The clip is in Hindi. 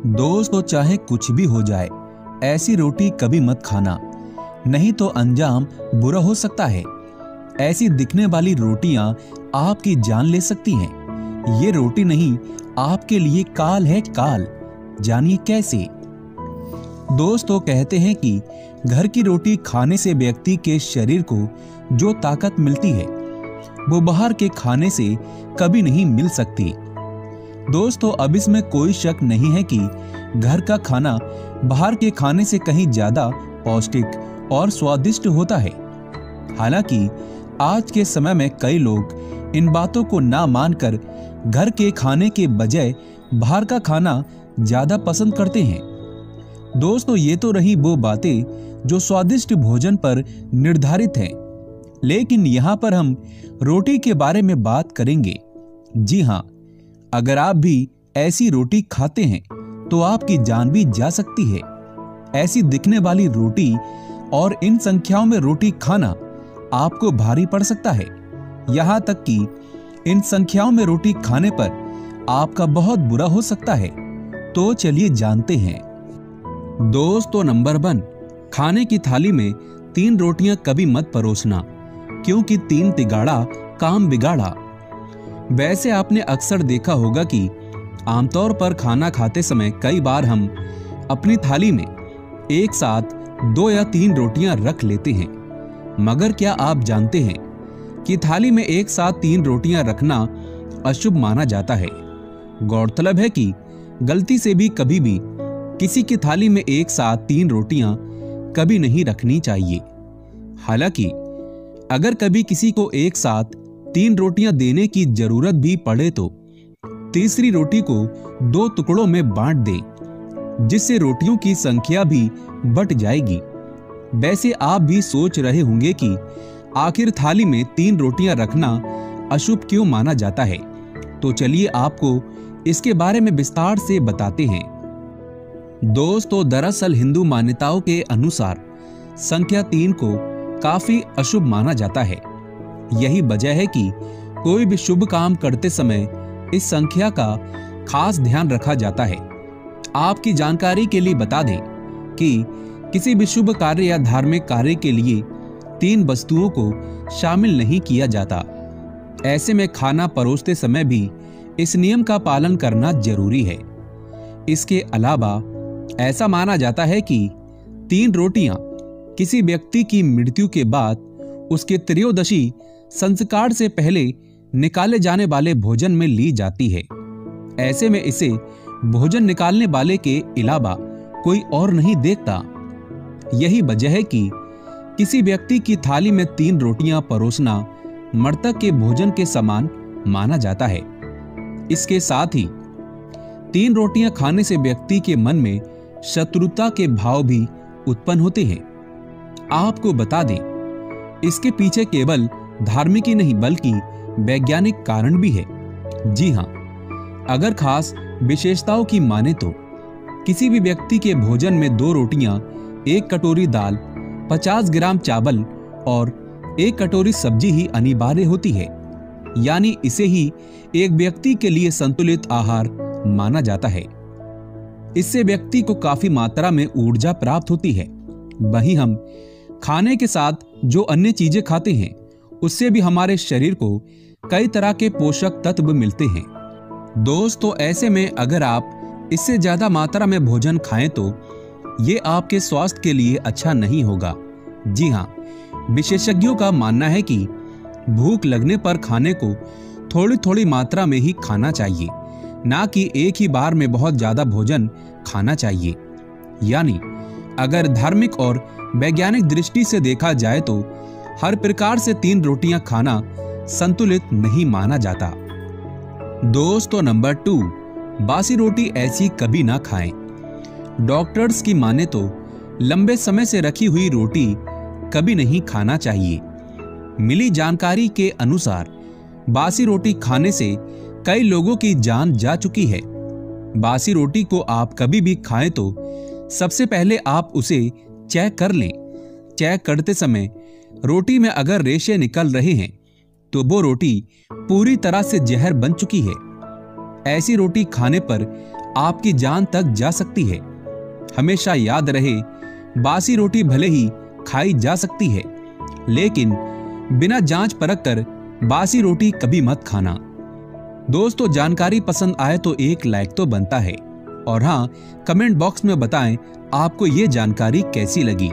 दोस्तों, चाहे कुछ भी हो जाए, ऐसी रोटी कभी मत खाना, नहीं तो अंजाम बुरा हो सकता है। ऐसी दिखने वाली रोटियां आपकी जान ले सकती हैं। ये रोटी नहीं, आपके लिए काल है काल। जानिए कैसे। दोस्तों, कहते हैं कि घर की रोटी खाने से व्यक्ति के शरीर को जो ताकत मिलती है वो बाहर के खाने से कभी नहीं मिल सकती। दोस्तों, अब इसमें कोई शक नहीं है कि घर का खाना बाहर के खाने से कहीं ज्यादा पौष्टिक और स्वादिष्ट होता है। हालांकि आज के समय में कई लोग इन बातों को ना मानकर घर के खाने के बजाय बाहर का खाना ज्यादा पसंद करते हैं। दोस्तों, ये तो रही वो बातें जो स्वादिष्ट भोजन पर निर्धारित हैं, लेकिन यहाँ पर हम रोटी के बारे में बात करेंगे। जी हाँ, अगर आप भी ऐसी रोटी खाते हैं तो आपकी जान भी जा सकती है। ऐसी दिखने वाली रोटी और इन संख्याओं में रोटी खाना आपको भारी पड़ सकता है। यहाँ तक कि इन संख्याओं में रोटी खाने पर आपका बहुत बुरा हो सकता है। तो चलिए जानते हैं। दोस्तों, नंबर 1, खाने की थाली में 3 रोटियां कभी मत परोसना, क्योंकि 3 तिगाड़ा काम बिगाड़ा। वैसे आपने अक्सर देखा होगा कि आमतौर पर खाना खाते समय कई बार हम अपनी थाली में एक साथ 2 या 3 रोटियां रख लेते हैं। मगर क्या आप जानते हैं कि थाली में एक साथ 3 रोटियां रखना अशुभ माना जाता है। गौरतलब है कि गलती से भी कभी भी किसी की थाली में एक साथ 3 रोटियां कभी नहीं रखनी चाहिए। हालांकि अगर कभी किसी को एक साथ 3 रोटियां देने की जरूरत भी पड़े तो तीसरी रोटी को 2 टुकड़ों में बांट दें, जिससे रोटियों की संख्या भी बढ़ जाएगी। वैसे आप भी सोच रहे होंगे कि आखिर थाली में 3 रोटियां रखना अशुभ क्यों माना जाता है। तो चलिए आपको इसके बारे में विस्तार से बताते हैं। दोस्तों, दरअसल हिंदू मान्यताओं के अनुसार संख्या 3 को काफी अशुभ माना जाता है। यही वजह है कि कोई भी शुभ काम करते समय इस संख्या का खास ध्यान रखा जाता है। आपकी जानकारी के लिए बता दें कि किसी भी शुभ कार्य या धार्मिक कार्य के लिए 3 वस्तुओं को शामिल नहीं किया जाता। ऐसे में खाना परोसते समय भी इस नियम का पालन करना जरूरी है। इसके अलावा ऐसा माना जाता है कि 3 रोटियां किसी व्यक्ति की मृत्यु के बाद उसके त्रयोदशी संस्कार से पहले निकाले जाने वाले भोजन में ली जाती है। ऐसे में इसे भोजन निकालने वाले के अलावा कोई और नहीं देखता। यही वजह है कि किसी व्यक्ति की थाली में 3 रोटियां परोसना मृतक के भोजन के समान माना जाता है। इसके साथ ही 3 रोटियां खाने से व्यक्ति के मन में शत्रुता के भाव भी उत्पन्न होते हैं। आपको बता दें, इसके पीछे केवल धार्मिक ही नहीं बल्कि वैज्ञानिक कारण भी है। जी हाँ, अगर खास विशेषताओं की माने तो किसी भी व्यक्ति के भोजन में 2 रोटियां, 1 कटोरी दाल, 50 ग्राम चावल और 1 कटोरी सब्जी ही अनिवार्य होती है। यानी इसे ही एक व्यक्ति के लिए संतुलित आहार माना जाता है। इससे व्यक्ति को काफी मात्रा में ऊर्जा प्राप्त होती है। वहीं हम खाने के साथ जो अन्य चीजें खाते हैं उससे भी हमारे शरीर को कई तरह के पोषक तत्व मिलते हैं। दोस्तों, ऐसे में अगर आप इससे ज्यादा मात्रा में भोजन खाएं तो ये आपके स्वास्थ्य के लिए अच्छा नहीं होगा। जी हाँ, विशेषज्ञों का मानना है कि भूख लगने पर खाने को थोड़ी थोड़ी मात्रा में ही खाना चाहिए, ना कि एक ही बार में बहुत ज्यादा भोजन खाना चाहिए। यानी अगर धार्मिक और वैज्ञानिक दृष्टि से देखा जाए तो हर प्रकार से 3 रोटियां खाना संतुलित नहीं माना जाता। दोस्तों, नंबर 2, बासी रोटी ऐसी कभी ना खाएं। डॉक्टर्स की माने तो लंबे समय से रखी हुई रोटी कभी नहीं खाना चाहिए। मिली जानकारी के अनुसार बासी रोटी खाने से कई लोगों की जान जा चुकी है। बासी रोटी को आप कभी भी खाएं तो सबसे पहले आप उसे चेक कर लें। चेक करते समय रोटी में अगर रेशे निकल रहे हैं तो वो रोटी पूरी तरह से जहर बन चुकी है। ऐसी रोटी खाने पर आपकी जान तक जा सकती है। हमेशा याद रहे, बासी रोटी भले ही खाई जा सकती है, लेकिन बिना जांच परख कर बासी रोटी कभी मत खाना। दोस्तों, जानकारी पसंद आए तो एक लाइक तो बनता है, और हाँ, कमेंट बॉक्स में बताएं आपको ये जानकारी कैसी लगी।